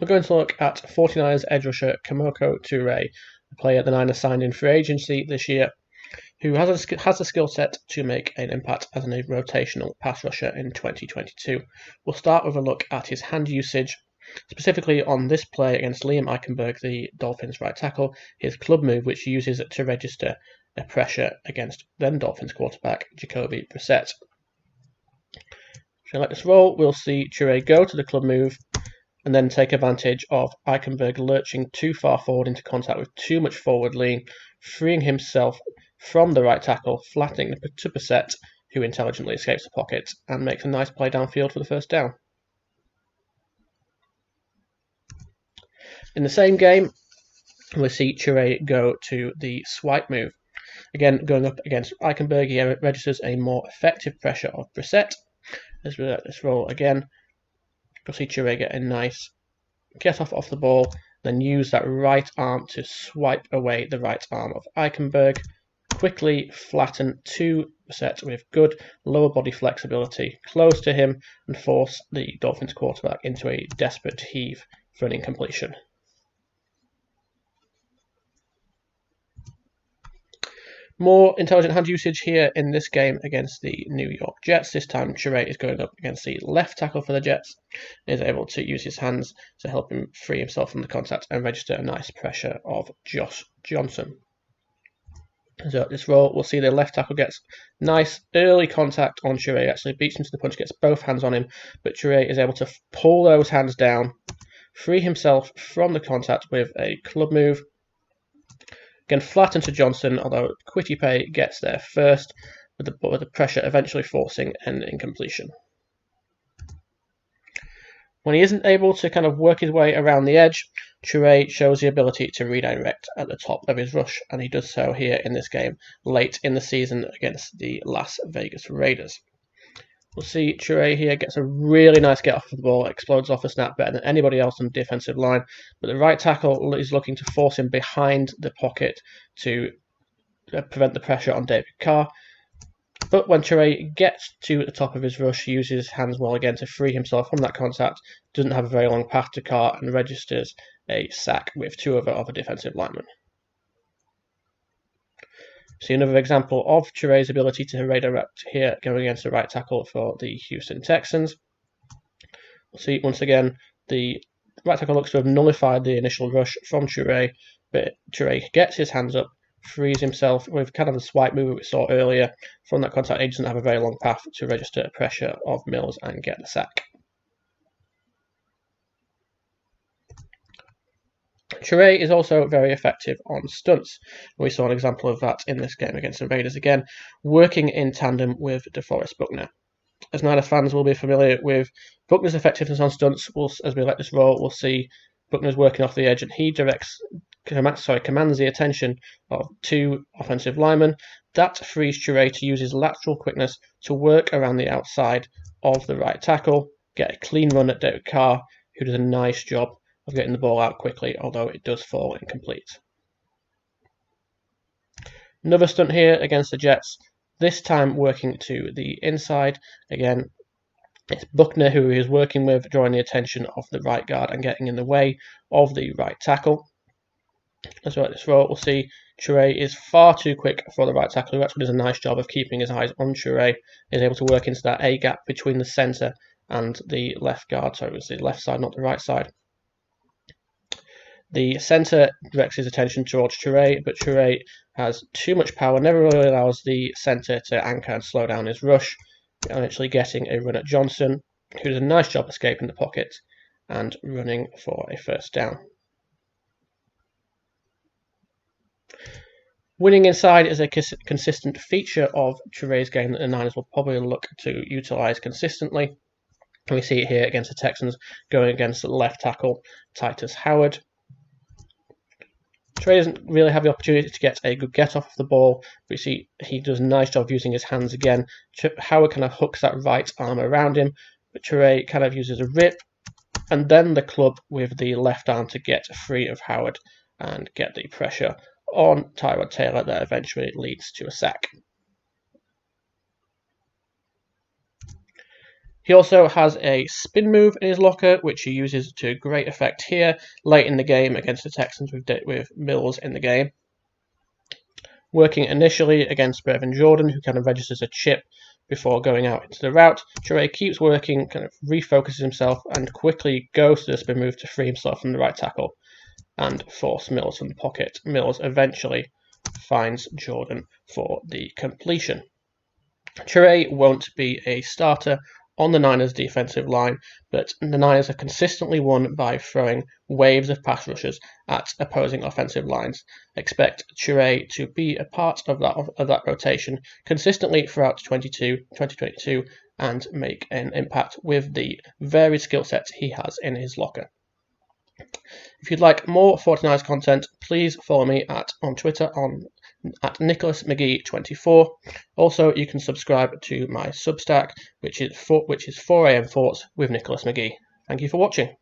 We're going to look at 49ers edge rusher Kemoko Turay, a player the Niners signed in free agency this year, who has the skill set to make an impact as a rotational pass rusher in 2022. We'll start with a look at his hand usage, specifically on this play against Liam Eichenberg, the Dolphins right tackle, his club move, which uses to register a pressure against then Dolphins quarterback Jacoby Brissett. So let this roll, we'll see Turay go to the club move and then take advantage of Eichenberg lurching too far forward into contact with too much forward lean, freeing himself from the right tackle, flattening to Brissett, who intelligently escapes the pocket and makes a nice play downfield for the first down. In the same game, we'll see Turay go to the swipe move. Again, going up against Eichenberg, he registers a more effective pressure of Brissett. As we let this roll again, you'll see Turay get a nice get off the ball, then use that right arm to swipe away the right arm of Eichenberg, quickly flatten to Brissett with good lower body flexibility close to him, and force the Dolphins quarterback into a desperate heave for an incompletion. More intelligent hand usage here in this game against the New York Jets. This time Turay is going up against the left tackle for the Jets and is able to use his hands to help him free himself from the contact and register a nice pressure of Josh Johnson. So at this roll, we'll see the left tackle gets nice early contact on Turay, actually beats him to the punch, gets both hands on him, but Turay is able to pull those hands down, free himself from the contact with a club move. Again, flatten to Johnson, although Quitty gets there first, with the pressure eventually forcing an incompletion. When he isn't able to kind of work his way around the edge, Turay shows the ability to redirect at the top of his rush, and he does so here in this game late in the season against the Las Vegas Raiders. We'll see Turay here gets a really nice get off of the ball, explodes off the snap better than anybody else on the defensive line, but the right tackle is looking to force him behind the pocket to prevent the pressure on David Carr. But when Turay gets to the top of his rush, he uses his hands well again to free himself from that contact, doesn't have a very long path to Carr, and registers a sack with two other defensive linemen. See another example of Turay's ability to redirect here going against the right tackle for the Houston Texans. We'll see once again the right tackle looks to have nullified the initial rush from Turay, but Turay gets his hands up, frees himself with kind of the swipe move we saw earlier from that contact. He doesn't have a very long path to register a pressure of Mills and get the sack. Turay is also very effective on stunts. We saw an example of that in this game against the Raiders again, working in tandem with DeForest Buckner. As Niners fans will be familiar with Buckner's effectiveness on stunts, as we let this roll, we'll see Buckner's working off the edge and he commands the attention of two offensive linemen. That frees Turay to use his lateral quickness to work around the outside of the right tackle, get a clean run at David Carr, who does a nice job of getting the ball out quickly, although it does fall incomplete. Another stunt here against the Jets, this time working to the inside. Again, it's Buckner who he is working with, drawing the attention of the right guard and getting in the way of the right tackle. As well as this roll, we'll see Turay is far too quick for the right tackle, who actually does a nice job of keeping his eyes on Turay, is able to work into that A gap between the centre and the left guard, so it was the left side, not the right side. The centre directs his attention towards Turay, but Turay has too much power, never really allows the centre to anchor and slow down his rush, eventually getting a run at Johnson, who does a nice job escaping the pocket and running for a first down. Winning inside is a consistent feature of Turay's game that the Niners will probably look to utilise consistently. We see it here against the Texans, going against the left tackle Titus Howard. Turay doesn't really have the opportunity to get a good get off the ball, but you see he does a nice job using his hands again. Howard kind of hooks that right arm around him, but Turay kind of uses a rip and then the club with the left arm to get free of Howard and get the pressure on Tyrod Taylor that eventually leads to a sack. He also has a spin move in his locker, which he uses to great effect here late in the game against the Texans with Mills in the game. Working initially against Brevin Jordan, who kind of registers a chip before going out into the route, Turay keeps working, kind of refocuses himself, and quickly goes to the spin move to free himself from the right tackle and force Mills from the pocket. Mills eventually finds Jordan for the completion. Turay won't be a starter on the Niners' defensive line, but the Niners have consistently won by throwing waves of pass rushers at opposing offensive lines. Expect Turay to be a part of that rotation consistently throughout 2022 and make an impact with the varied skill sets he has in his locker. If you'd like more 49ers content, please follow me on Twitter at Nicholas McGee 24. Also, you can subscribe to my Substack, which is 4am Thoughts with Nicholas McGee. Thank you for watching.